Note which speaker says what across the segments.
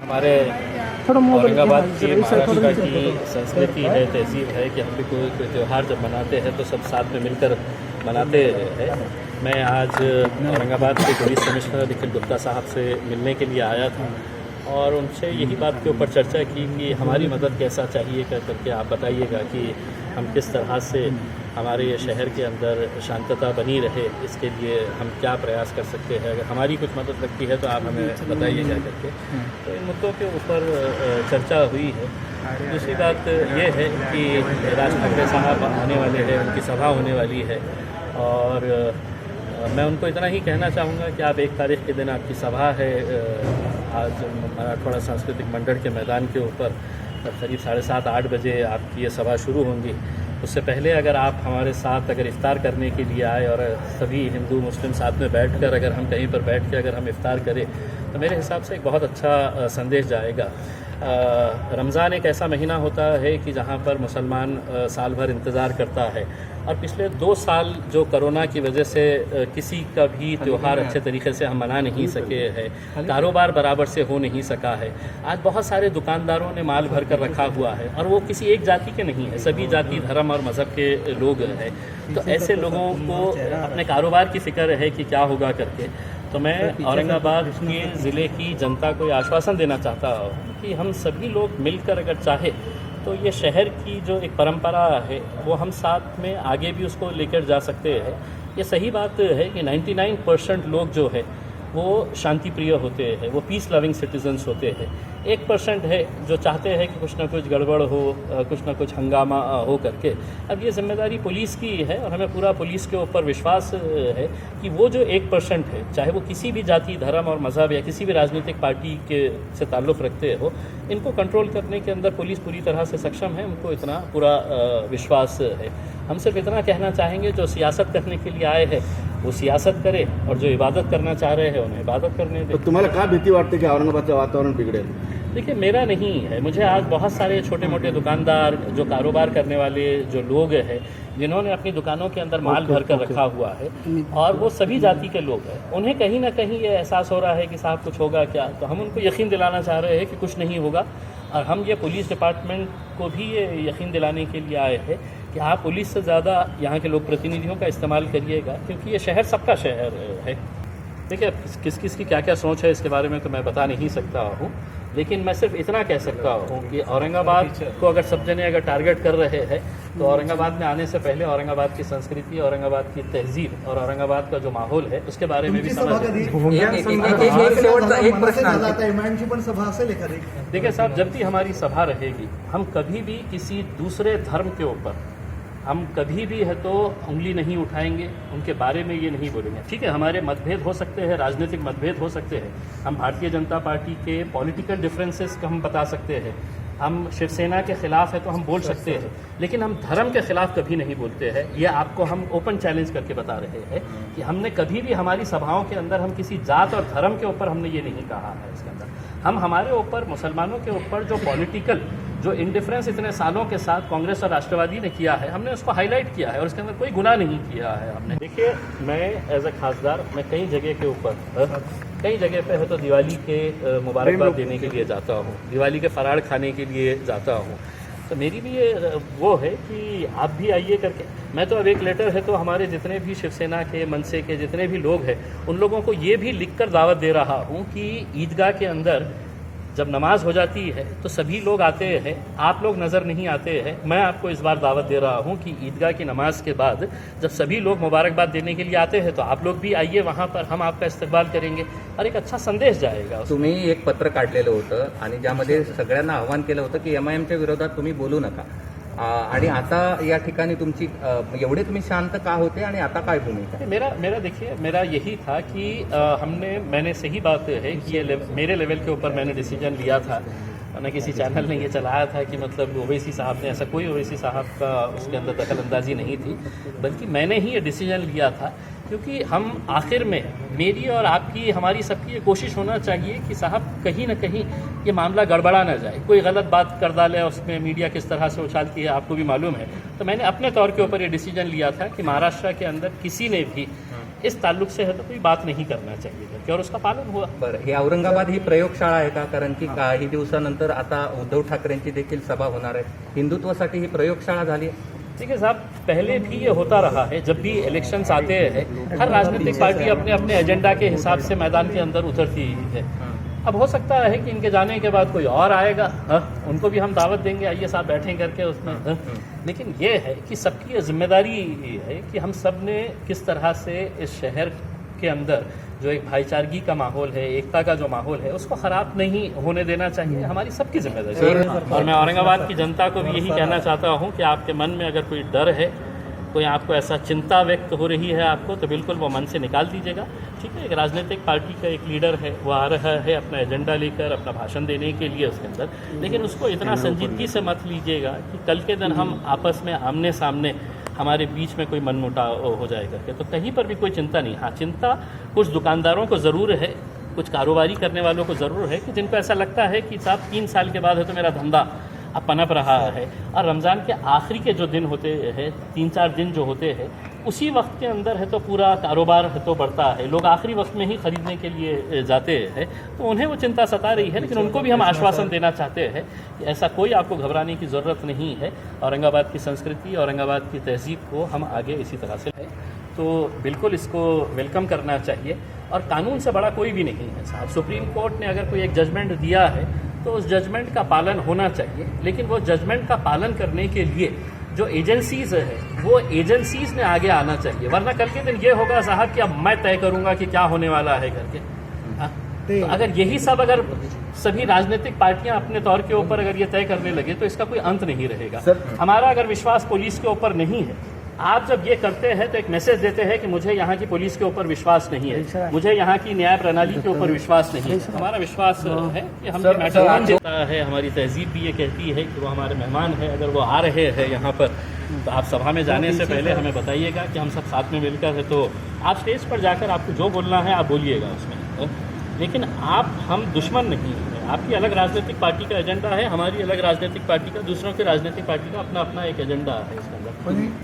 Speaker 1: हमारे औरंगाबाद की महाराष्ट्र की संस्कृति है, तहजीब है कि हम भी कोई त्यौहार जब मनाते हैं तो सब साथ में मिलकर मनाते हैं। मैं आज औरंगाबाद के पुलिस कमिश्नर निखिल गुप्ता साहब से मिलने के लिए आया था और उनसे यही बात के ऊपर चर्चा की कि हमारी मदद कैसा चाहिए करके आप बताइएगा कि हम किस तरह से हमारे ये शहर के अंदर शांतता बनी रहे, इसके लिए हम क्या प्रयास कर सकते हैं। अगर हमारी कुछ मदद लगती है तो आप हमें बताइएगा करके। तो इन मुद्दों के ऊपर चर्चा हुई है। दूसरी बात ये है कि राज ठाकरे साहब आने वाले हैं, उनकी सभा होने वाली है और मैं उनको इतना ही कहना चाहूँगा कि आप 1 तारीख के दिन आपकी सभा है आज मराठवाड़ा सांस्कृतिक मंडल के मैदान के ऊपर करीब 7:30-8 बजे आपकी ये सभा शुरू होंगी। उससे पहले अगर आप हमारे साथ अगर इफ्तार करने के लिए आए और सभी हिंदू मुस्लिम साथ में बैठकर अगर हम कहीं पर बैठ के अगर हम इफ्तार करें तो मेरे हिसाब से एक बहुत अच्छा संदेश जाएगा। रमज़ान एक ऐसा महीना होता है कि जहाँ पर मुसलमान साल भर इंतज़ार करता है और पिछले 2 साल जो कोरोना की वजह से किसी का भी त्यौहार अच्छे तरीके से हम मना नहीं सके हैं, कारोबार बराबर से हो नहीं सका है। आज बहुत सारे दुकानदारों ने माल भर कर रखा हुआ है और वो किसी एक जाति के नहीं है, सभी जाति धर्म और मज़हब के लोग हैं। तो ऐसे लोगों को अपने कारोबार की फ़िक्र है कि क्या होगा करके। तो मैं औरंगाबाद के ज़िले की जनता को ये आश्वासन देना चाहता हूँ कि हम सभी लोग मिलकर अगर चाहे तो ये शहर की जो एक परंपरा है वो हम साथ में आगे भी उसको लेकर जा सकते हैं। ये सही बात है कि 99% लोग जो है वो शांति प्रिय होते हैं, वो पीस लविंग सिटीजन्स होते हैं। 1% है जो चाहते हैं कि कुछ ना कुछ गड़बड़ हो, कुछ ना कुछ हंगामा हो करके। अब ये जिम्मेदारी पुलिस की है और हमें पूरा पुलिस के ऊपर विश्वास है कि वो जो 1% है, चाहे वो किसी भी जाति धर्म और मज़हब या किसी भी राजनीतिक पार्टी के से ताल्लुक़ रखते हो, इनको कंट्रोल करने के अंदर पुलिस पूरी तरह से सक्षम है। उनको इतना पूरा विश्वास है। हम सिर्फ इतना कहना चाहेंगे जो सियासत करने के लिए आए हैं वो सियासत करे और जो इबादत करना चाह रहे हैं उन्हें इबादत करने दें।
Speaker 2: तो तुम्हाला काय भीती वाटते की औरंगाबादचं वातावरण बिघडेल?
Speaker 1: देखिए, मेरा नहीं है। मुझे आज बहुत सारे छोटे मोटे दुकानदार जो कारोबार करने वाले जो लोग हैं जिन्होंने अपनी दुकानों के अंदर माल भर कर रखा हुआ है और वो सभी जाति के लोग हैं, उन्हें कहीं ना कहीं ये एहसास हो रहा है कि साहब कुछ होगा क्या। तो हम उनको यकीन दिलाना चाह रहे हैं कि कुछ नहीं होगा और हम ये पुलिस डिपार्टमेंट को भी ये यकीन दिलाने के लिए आए हैं कि आप पुलिस से ज़्यादा यहाँ के लोक प्रतिनिधियों का इस्तेमाल करिएगा, क्योंकि ये शहर सबका शहर है। देखिए, किस किस की क्या क्या सोच है इसके बारे में तो मैं बता नहीं सकता हूँ, लेकिन मैं सिर्फ इतना कह सकता हूँ कि औरंगाबाद को अगर सब जने अगर टारगेट कर रहे हैं तो औरंगाबाद में आने से पहले औरंगाबाद की संस्कृति, औरंगाबाद की तहजीब और औरंगाबाद का जो माहौल है उसके बारे में भी समझ। देखिए साहब, जब भी हमारी सभा रहेगी हम कभी भी किसी दूसरे धर्म के ऊपर हम कभी भी है तो उंगली नहीं उठाएंगे, उनके बारे में ये नहीं बोलेंगे। ठीक है, हमारे मतभेद हो सकते हैं, राजनीतिक मतभेद हो सकते हैं, हम भारतीय जनता पार्टी के पॉलिटिकल डिफरेंसेस को हम बता सकते हैं, हम शिवसेना के खिलाफ है तो हम बोल सकते हैं, लेकिन हम धर्म के खिलाफ कभी नहीं बोलते हैं। ये आपको हम ओपन चैलेंज करके बता रहे हैं कि हमने कभी भी हमारी सभाओं के अंदर हम किसी जात और धर्म के ऊपर हमने ये नहीं कहा है। इसके अंदर हम हमारे ऊपर मुसलमानों के ऊपर जो पॉलिटिकल जो इंडिफरेंस इतने सालों के साथ कांग्रेस और राष्ट्रवादी ने किया है, हमने उसको हाईलाइट किया है और उसके अंदर कोई गुनाह नहीं किया है हमने। देखिए, मैं एज ए खासदार मैं कई जगह के ऊपर कई जगह पे है तो दिवाली के मुबारकबाद देने के लिए जाता हूँ, दिवाली के फराड़ खाने के लिए जाता हूँ। तो मेरी भी ये वो है कि आप भी आइए करके। मैं तो अब एक लेटर है तो हमारे जितने भी शिवसेना के मनसे के जितने भी लोग हैं उन लोगों को ये भी लिखकर दावत दे रहा हूँ कि ईदगाह के अंदर जब नमाज हो जाती है तो सभी लोग आते हैं, आप लोग नज़र नहीं आते हैं। मैं आपको इस बार दावत दे रहा हूं कि ईदगाह की नमाज के बाद जब सभी लोग मुबारकबाद देने के लिए आते हैं तो आप लोग भी आइए, वहां पर हम आपका इस्तकबाल करेंगे और एक अच्छा संदेश जाएगा।
Speaker 3: तुम्ही एक पत्र काढलेलं होतं आणि ज्यामध्ये सगळ्यांना आवाहन केलं होतं की एमआयएमच्या विरोधात तुम्ही बोलू नका आणि आता या ठिकाणी तुमची एवढे तुम्ही शांत का होते आणि आता काय भूमिका?
Speaker 1: मेरा देखिए, मेरा यही था कि मैंने सही बात है कि ये मेरे लेवल के ऊपर मैंने डिसीजन लिया था। न किसी चैनल ने ये चलाया था कि मतलब ओवैसी साहब ने, ऐसा कोई ओवैसी साहब का उसके अंदर दखल अंदाजी नहीं थी, बल्कि मैंने ही ये डिसीजन लिया था क्योंकि हम आखिर में मेरी और आपकी हमारी सबकी ये कोशिश होना चाहिए कि साहब कहीं ना कहीं ये मामला गड़बड़ा ना जाए, कोई गलत बात कर डाले उसमें मीडिया किस तरह से उछालती है आपको भी मालूम है। तो मैंने अपने तौर के ऊपर ये डिसीजन लिया था कि महाराष्ट्र के अंदर किसी ने भी इस ताल्लुक से है तो कोई बात नहीं करना चाहिए करके, और उसका पालन हुआ।
Speaker 3: बरं, हे औरंगाबाद ही प्रयोगशाळा आहे का? कारण की काही दिवसानंतर आता उद्धव ठाकरेंची देखील सभा होणार आहे, हिंदुत्वासाठी ही प्रयोगशाळा झाली आहे?
Speaker 1: देखिए साहब, पहले भी ये होता रहा है, जब भी इलेक्शंस आते हैं हर राजनीतिक पार्टी अपने अपने एजेंडा के हिसाब से मैदान के अंदर उतरती है। अब हो सकता है कि इनके जाने के बाद कोई और आएगा, उनको भी हम दावत देंगे, आइए साहब बैठें करके उसमें। लेकिन ये है कि सबकी ये जिम्मेदारी है कि हम सब ने किस तरह से इस शहर के अंदर जो एक भाईचारगी का माहौल है, एकता का जो माहौल है, उसको ख़राब नहीं होने देना चाहिए, हमारी सबकी जिम्मेदारी है। और मैं औरंगाबाद की जनता को भी यही कहना चाहता हूँ कि आपके मन में अगर कोई डर है, कोई आपको ऐसा चिंता व्यक्त हो रही है आपको, तो बिल्कुल वो मन से निकाल दीजिएगा। ठीक है, एक राजनीतिक पार्टी का एक लीडर है, वो आ रहा है अपना एजेंडा लेकर, अपना भाषण देने के लिए उसके अंदर, लेकिन उसको इतना संजीदगी से मत लीजिएगा कि कल के दिन हम आपस में आमने सामने हमारे बीच में कोई मनमुटाव हो जाए करके, तो कहीं पर भी कोई चिंता नहीं। हाँ, चिंता कुछ दुकानदारों को ज़रूर है, कुछ कारोबारी करने वालों को ज़रूर है कि जिनको ऐसा लगता है कि साहब 3 साल के बाद है तो मेरा धंधा अब पनप रहा है, और रमज़ान के आखिरी के जो दिन होते हैं, 3-4 दिन जो होते हैं, उसी वक्त के अंदर है तो पूरा कारोबार है तो बढ़ता है, लोग आखिरी वक्त में ही ख़रीदने के लिए जाते हैं, तो उन्हें वो चिंता सता रही है। लेकिन उनको भी हम आश्वासन देना चाहते हैं कि ऐसा कोई आपको घबराने की ज़रूरत नहीं है। औरंगाबाद की संस्कृति, औरंगाबाद की तहज़ीब को हम आगे इसी तरह से तो बिल्कुल इसको वेलकम करना चाहिए। और कानून से बड़ा कोई भी नहीं है साहब। सुप्रीम कोर्ट ने अगर कोई एक जजमेंट दिया है तो उस जजमेंट का पालन होना चाहिए, लेकिन वो जजमेंट का पालन करने के लिए जो एजेंसीज है वो एजेंसीज ने आगे आना चाहिए, वरना कल के दिन ये होगा साहब कि अब मैं तय करूंगा कि क्या होने वाला है करके। तो अगर यही सब अगर सभी राजनीतिक पार्टियां अपने तौर के ऊपर अगर ये तय करने लगे तो इसका कोई अंत नहीं रहेगा। हमारा अगर विश्वास पुलिस के ऊपर नहीं है, आप जब ये करते हैं तो एक मैसेज देते हैं कि मुझे यहाँ की पुलिस के ऊपर विश्वास नहीं है, मुझे यहाँ की न्याय प्रणाली के ऊपर विश्वास नहीं है। हमारा विश्वास है कि हम मैटर देता है, हमारी तहजीब भी ये कहती है कि वो हमारे मेहमान हैं, अगर वो आ रहे हैं यहाँ पर तो आप सभा में जाने से पहले हमें बताइएगा कि हम सब साथ में मिलकर है, तो आप स्टेज पर जाकर आपको जो बोलना है आप बोलिएगा उसमें, लेकिन हम दुश्मन नहीं हैं। आपकी अलग राजनीतिक पार्टी का एजेंडा है, हमारी अलग राजनीतिक पार्टी का, दूसरों की राजनीतिक पार्टी का अपना अपना एक एजेंडा है इसके अंदर।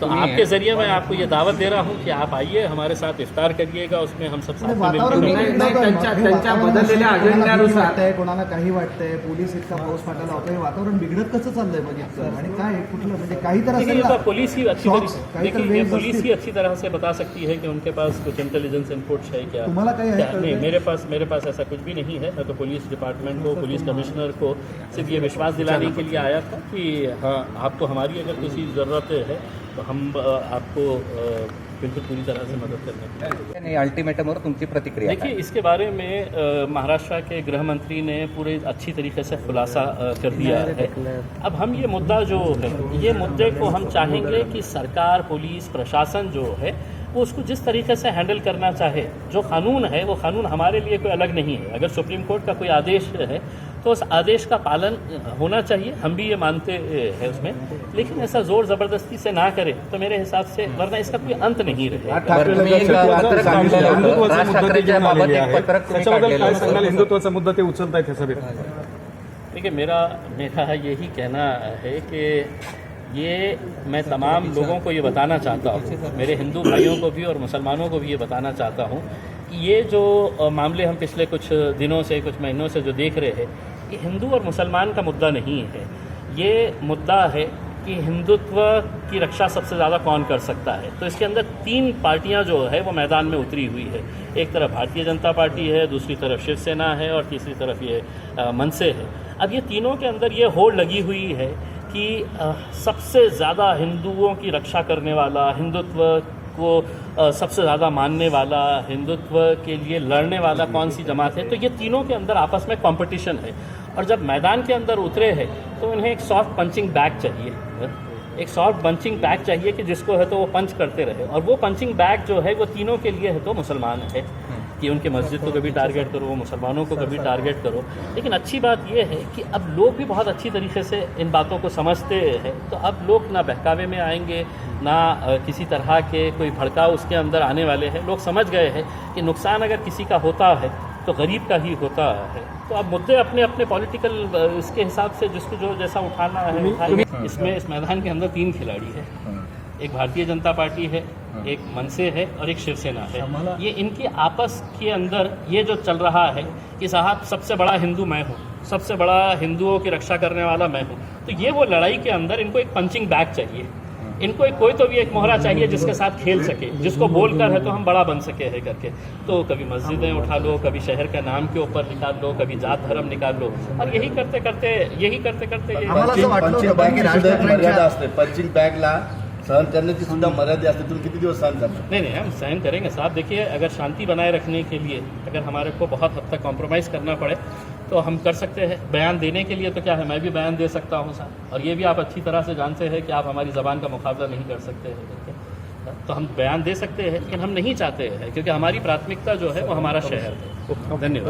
Speaker 1: तो आपके जरिए मैं आपको ये दावत दे रहा हूँ कि आप आइए, हमारे साथ इफ्तार करिएगा, उसमें हम सब साथ में
Speaker 2: त्यांच्या बदललेल्या अजेंड्यानुसार
Speaker 4: कोणाला काही वाटतंय, पोलीस इतका पाऊस फाटायला होतोय, वातावरण बिघडत कसं चाललंय बघितलं, आणि काय कुठलं म्हणजे काही तर असेल ना?
Speaker 1: पुलिस ही अच्छी देखिए पुलिस ही अच्छी तरह से बता सकती है कि उनके पास कुछ इंटेलिजेंस इनपुट्स है क्या।
Speaker 4: तुम्हाला काही आहे?
Speaker 1: नहीं, मेरे पास ऐसा कुछ भी नहीं है। मैं तो पुलिस डिपार्टमेंट को, पुलिस कमिश्नर को सिर्फ ये विश्वास दिलाने के लिए आया था कि हाँ, आपको हमारी अगर किसी ज़रूरत है तो हम आपको बिल्कुल पूरी तरह से मदद करने की।
Speaker 3: अल्टिमेटमवर तुमची प्रतिक्रिया
Speaker 1: देखिए, इसके बारे में महाराष्ट्र के गृह मंत्री ने पूरे अच्छी तरीके से खुलासा कर दिया है। अब हम ये मुद्दा जो है, ये मुद्दे को हम चाहेंगे कि सरकार, पुलिस, प्रशासन जो है वो उसको जिस तरीके से हैंडल करना चाहे। जो कानून है वो कानून हमारे लिए कोई अलग नहीं है। अगर सुप्रीम कोर्ट का कोई आदेश है तो उस आदेश का पालन होना चाहिए, हम भी ये मानते हैं उसमें, लेकिन ऐसा जोर ज़बरदस्ती से ना करें तो मेरे हिसाब से, वरना इसका कोई अंत नहीं रहेगा।
Speaker 2: हिंदुत्वाचा मुद्दा ते उचलतायत ह्या सभेत।
Speaker 1: देखिए, मेरा यही कहना है कि ये मैं तमाम लोगों को ये बताना चाहता हूँ, मेरे हिंदू भाइयों को भी और मुसलमानों को भी ये बताना चाहता हूँ कि ये जो मामले हम पिछले कुछ दिनों से, कुछ महीनों से जो देख रहे हैं, ये हिंदू और मुसलमान का मुद्दा नहीं है। ये मुद्दा है कि हिंदुत्व की रक्षा सबसे ज़्यादा कौन कर सकता है। तो इसके अंदर 3 पार्टियां जो है वो मैदान में उतरी हुई है। एक तरफ भारतीय जनता पार्टी है, दूसरी तरफ शिवसेना है और तीसरी तरफ ये मनसे है। अब ये तीनों के अंदर ये होड़ लगी हुई है कि सबसे ज़्यादा हिंदुओं की रक्षा करने वाला, हिंदुत्व को सबसे ज़्यादा मानने वाला, हिंदुत्व के लिए लड़ने वाला कौन सी जमात है। तो ये तीनों के अंदर आपस में कंपटीशन है, और जब मैदान के अंदर उतरे हैं तो उन्हें एक सॉफ्ट पंचिंग बैग चाहिए, एक सॉफ्ट पंचिंग बैग चाहिए कि जिसको है तो वो पंच करते रहे। और वो पंचिंग बैग जो है वो तीनों के लिए है तो मुसलमान है कि उनके मस्जिद को कभी टारगेट करो, मुसलमानों को कभी टारगेट करो। लेकिन अच्छी बात यह है कि अब लोग भी बहुत अच्छी तरीके से इन बातों को समझते हैं, तो अब लोग ना बहकावे में आएंगे, ना किसी तरह के कोई भड़काव उसके अंदर आने वाले हैं। लोग समझ गए हैं कि नुकसान अगर किसी का होता है तो गरीब का ही होता है। तो अब मुद्दे अपने अपने पॉलिटिकल इसके हिसाब से जिसको जो जैसा उठाना है उठाएंगे। इसमें इस मैदान के अंदर 3 खिलाड़ी है, एक भारतीय जनता पार्टी है, एक मनसे है और एक शिवसेना है। ये इनकी आपस के अंदर ये जो चल रहा है कि साहब सबसे बड़ा हिंदू मैं हूँ, सबसे बड़ा हिंदुओं की रक्षा करने वाला मैं हूँ, तो ये वो लड़ाई के अंदर इनको एक पंचिंग बैग चाहिए। इनको कोई तो भी एक मोहरा चाहिए जिसके साथ खेल सके, जिसको बोलकर है तो हम बड़ा बन सके है करके। तो कभी मस्जिदें उठा लो, कभी शहर के नाम के ऊपर निकाल लो, कभी जात धर्म निकाल लो, और यही करते करते
Speaker 4: आम्हाला असं वाटलं होतं की राज ठाकरेंच्या
Speaker 5: मर्यादा असते. पंचिंग बॅगला सहन करण्याची सुद्धा मर्यादा असते. तुम्ही किती दिवस सहन करणार?
Speaker 1: नहीं हम सहन करेंगे साहब। देखिए, अगर शांति बनाए रखने के लिए अगर हमारे को बहुत हद तक कॉम्प्रोमाइज़ करना पड़े तो हम कर सकते हैं। बयान देने के लिए तो क्या है, मैं भी बयान दे सकता हूँ साहब, और ये भी आप अच्छी तरह से जानते हैं कि आप हमारी ज़बान का मुकाबला नहीं कर सकते हैं। तो हम बयान दे सकते हैं, लेकिन हम नहीं चाहते हैं, क्योंकि हमारी प्राथमिकता जो है वो हमारा शहर है। धन्यवाद।